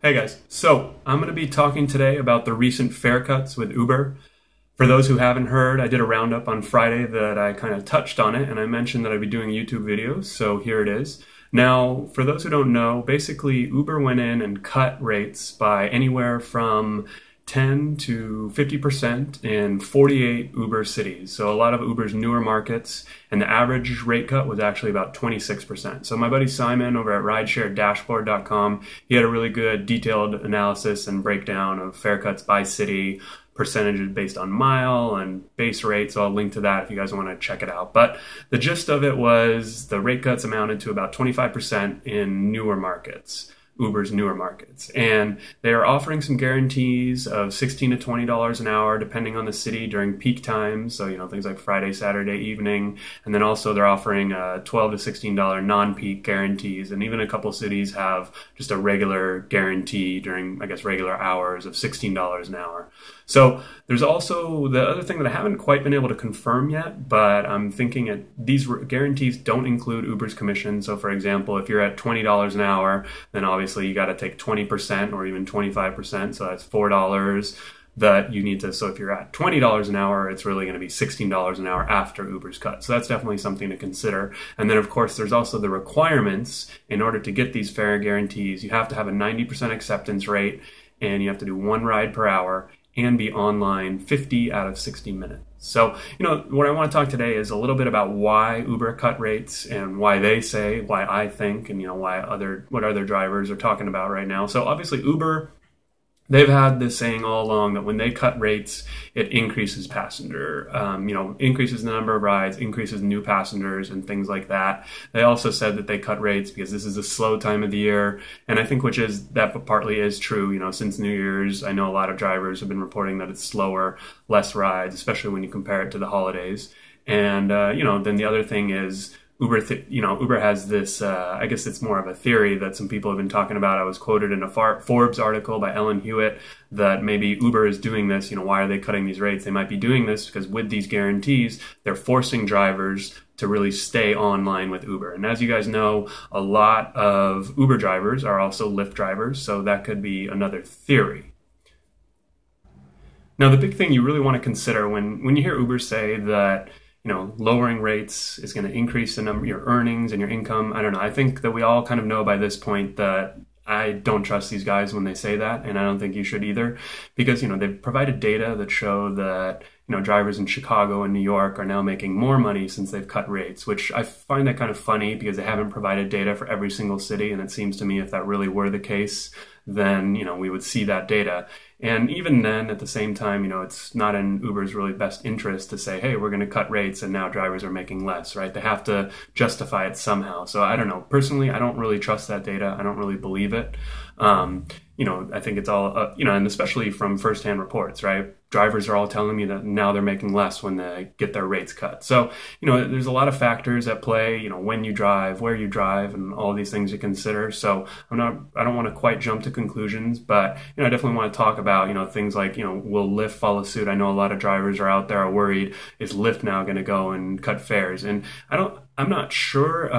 Hey guys, so I'm going to be talking today about the recent fare cuts with Uber. For those who haven't heard, I did a roundup on Friday that I kind of touched on it, and I mentioned that I'd be doing YouTube videos, so here it is. Now, for those who don't know, basically Uber went in and cut rates by anywhere from 10 to 50% in 48 Uber cities. So a lot of Uber's newer markets, and the average rate cut was actually about 26%. So my buddy Simon over at ridesharedashboard.com, he had a really good detailed analysis and breakdown of fare cuts by city, percentages based on mile and base rate. So I'll link to that if you guys want to check it out. But the gist of it was the rate cuts amounted to about 25% in newer markets. Uber's newer markets. And they are offering some guarantees of $16 to $20 an hour, depending on the city during peak times. So, things like Friday, Saturday evening. And then also they're offering $12 to $16 non-peak guarantees. And even a couple cities have just a regular guarantee during, regular hours of $16 an hour. So there's also the other thing that I haven't quite been able to confirm yet, but I'm thinking these guarantees don't include Uber's commission. So for example, if you're at $20 an hour, then obviously you got to take 20% or even 25%. So that's $4 that you need to. So if you're at $20 an hour, it's really going to be $16 an hour after Uber's cut. So that's definitely something to consider. And then of course, there's also the requirements. In order to get these fare guarantees, you have to have a 90% acceptance rate and you have to do one ride per hour and be online 50 out of 60 minutes. So, what I want to talk today is a little bit about why Uber cut rates and why they say, why I think, and what other drivers are talking about right now. So obviously Uber, they've had this saying all along that when they cut rates, it increases increases the number of rides, increases new passengers and things like that. They also said that they cut rates because this is a slow time of the year. And I think that partly is true. Since New Year's, I know a lot of drivers have been reporting that it's slower, less rides, especially when you compare it to the holidays. And, then the other thing is, Uber has this, I guess it's more of a theory that some people have been talking about. I was quoted in a Forbes article by Ellen Hewitt that maybe Uber is doing this. Why are they cutting these rates? They might be doing this because with these guarantees, they're forcing drivers to really stay online with Uber. And as you guys know, a lot of Uber drivers are also Lyft drivers. So that could be another theory. Now, the big thing you really want to consider when you hear Uber say that lowering rates is going to increase the number, your earnings and your income. I don't know. I think that we all kind of know by this point that I don't trust these guys when they say that, and I don't think you should either, because, they've provided data that show that, drivers in Chicago and New York are now making more money since they've cut rates, which I find that kind of funny because they haven't provided data for every single city, and it seems to me if that really were the case, then, we would see that data. And even then, at the same time, it's not in Uber's really best interest to say, hey, we're going to cut rates and now drivers are making less, right? They have to justify it somehow. So I don't know. Personally, I don't really trust that data. I don't really believe it. I think it's all, and especially from firsthand reports, right? Drivers are all telling me that now they're making less when they get their rates cut. So, there's a lot of factors at play, when you drive, where you drive, and all these things to consider. So I don't want to quite jump to conclusions, but, I definitely want to talk about, things like, will Lyft follow suit? I know a lot of drivers are out there are worried, is Lyft now going to go and cut fares? And I'm not sure.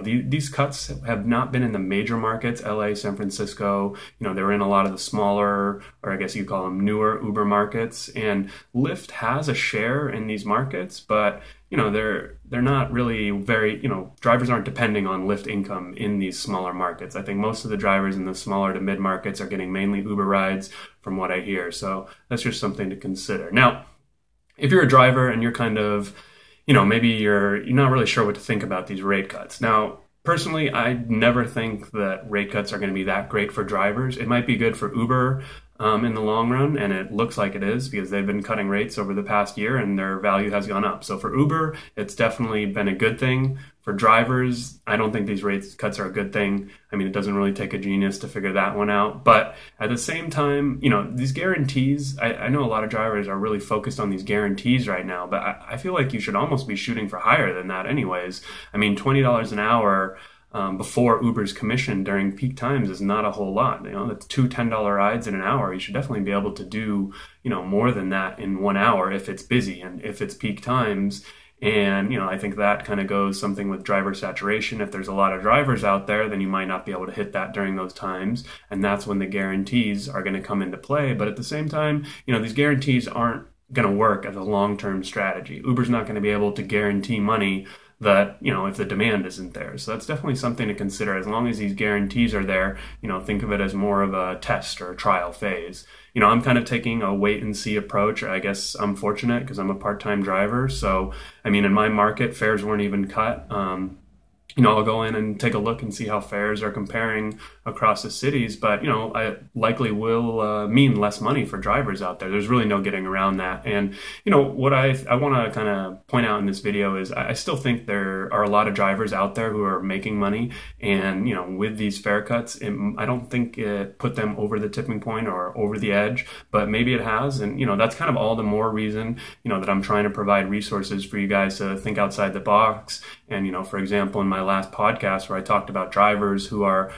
These cuts have not been in the major markets, LA, San Francisco. They were in a lot of the smaller, or I guess you call them newer Uber markets. And Lyft has a share in these markets, but they're not really very, drivers aren't depending on Lyft income in these smaller markets. I think most of the drivers in the smaller to mid markets are getting mainly Uber rides from what I hear. So that's just something to consider. Now, if you're a driver and you're kind of, maybe you're not really sure what to think about these rate cuts. Now, personally, I never think that rate cuts are going to be that great for drivers. It might be good for Uber in the long run, and it looks like it is because they've been cutting rates over the past year and their value has gone up. So for Uber, it's definitely been a good thing. For drivers, I don't think these rate cuts are a good thing. I mean, it doesn't really take a genius to figure that one out. But at the same time, these guarantees, I know a lot of drivers are really focused on these guarantees right now, but I feel like you should almost be shooting for higher than that anyways. I mean, $20 an hour before Uber's commission during peak times is not a whole lot. That's two $10 rides in an hour. You should definitely be able to do, more than that in 1 hour if it's busy and if it's peak times. And, I think that kind of goes something with driver saturation. If there's a lot of drivers out there, then you might not be able to hit that during those times. And that's when the guarantees are going to come into play. But at the same time, these guarantees aren't going to work as a long-term strategy. Uber's not going to be able to guarantee money that, if the demand isn't there. So that's definitely something to consider. As long as these guarantees are there, think of it as more of a test or a trial phase. I'm kind of taking a wait and see approach. I guess I'm fortunate because I'm a part-time driver. So, in my market, fares weren't even cut. I'll go in and take a look and see how fares are comparing across the cities, but, I likely will mean less money for drivers out there. There's really no getting around that. And, what I want to kind of point out in this video is I still think there are a lot of drivers out there who are making money. And, with these fare cuts, I don't think it put them over the tipping point or over the edge, but maybe it has. And, that's kind of all the more reason, that I'm trying to provide resources for you guys to think outside the box. And, for example, in my last podcast where I talked about drivers who are,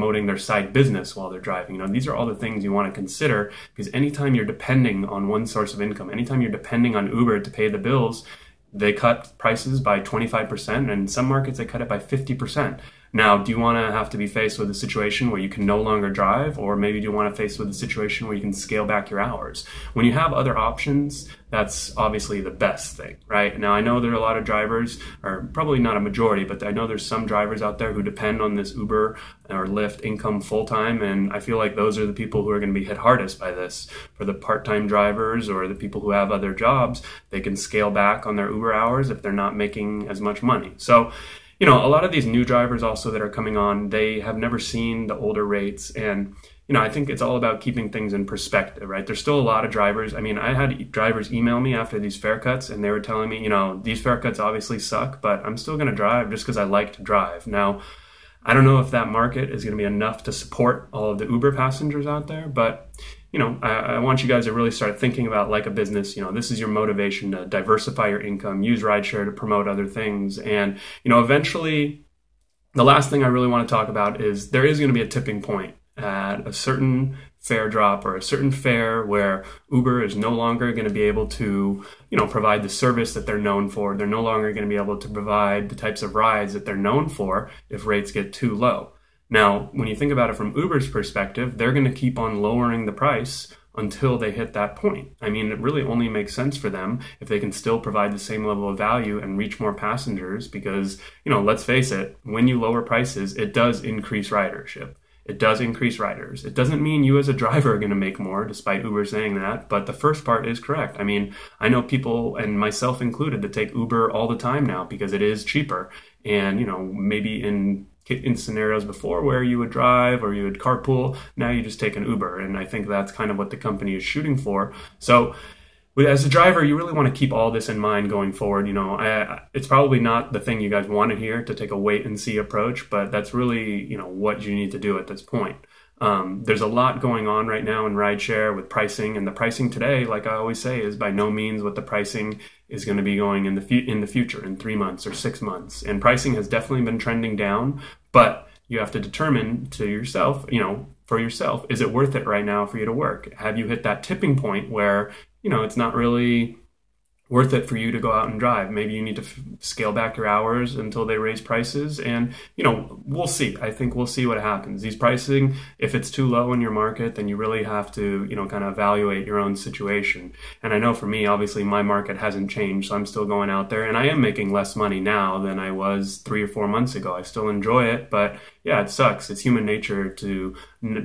promoting their side business while they're driving, these are all the things you want to consider, because anytime you're depending on one source of income, anytime you're depending on Uber to pay the bills, they cut prices by 25%, and in some markets they cut it by 50%. Now, do you want to have to be faced with a situation where you can no longer drive, or maybe do you want to face with a situation where you can scale back your hours? When you have other options, that's obviously the best thing, right? Now, I know there are a lot of drivers, or probably not a majority, but I know there's some drivers out there who depend on this Uber or Lyft income full-time, and I feel like those are the people who are going to be hit hardest by this. For the part-time drivers or the people who have other jobs, they can scale back on their Uber hours if they're not making as much money. So, a lot of these new drivers also that are coming on, they have never seen the older rates. And, I think it's all about keeping things in perspective, right? There's still a lot of drivers. I had drivers email me after these fare cuts, and they were telling me, these fare cuts obviously suck, but I'm still going to drive just because I like to drive. Now, I don't know if that market is going to be enough to support all of the Uber passengers out there, but I want you guys to really start thinking about like a business. This is your motivation to diversify your income, use rideshare to promote other things. And, eventually, the last thing I really want to talk about is there is going to be a tipping point at a certain fare drop or a certain fare where Uber is no longer going to be able to, provide the service that they're known for. They're no longer going to be able to provide the types of rides that they're known for if rates get too low. Now, when you think about it from Uber's perspective, they're going to keep on lowering the price until they hit that point. It really only makes sense for them if they can still provide the same level of value and reach more passengers because, let's face it, when you lower prices, it does increase ridership. It does increase riders. It doesn't mean you as a driver are going to make more, despite Uber saying that, but the first part is correct. I know people, and myself included, that take Uber all the time now because it is cheaper. And, maybe in scenarios before where you would drive or you would carpool, now you just take an Uber. And I think that's kind of what the company is shooting for. So as a driver, you really want to keep all this in mind going forward. It's probably not the thing you guys want to hear, to take a wait and see approach, but that's really, what you need to do at this point. There's a lot going on right now in rideshare with pricing, and the pricing today, like I always say, is by no means what the pricing is going to be going in the future, in 3 months or 6 months. And pricing has definitely been trending down, but you have to determine to yourself, for yourself, is it worth it right now for you to work? Have you hit that tipping point where, it's not really worth it for you to go out and drive? Maybe you need to scale back your hours until they raise prices, and we'll see. I think we'll see what happens. These pricing, if it's too low in your market, then you really have to kind of evaluate your own situation. And I know for me, obviously my market hasn't changed, so I'm still going out there, and I am making less money now than I was 3 or 4 months ago. I still enjoy it, but yeah, it sucks. It's human nature to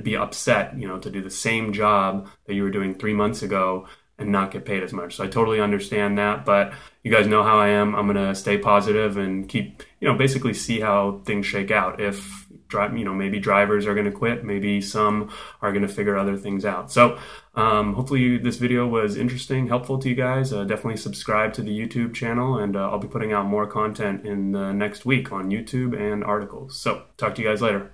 be upset, to do the same job that you were doing 3 months ago and not get paid as much. So I totally understand that, but you guys know how I am. I'm going to stay positive and keep, basically see how things shake out. If, maybe drivers are going to quit, maybe some are going to figure other things out. So hopefully this video was interesting, helpful to you guys. Definitely subscribe to the YouTube channel, and I'll be putting out more content in the next week on YouTube and articles. So talk to you guys later.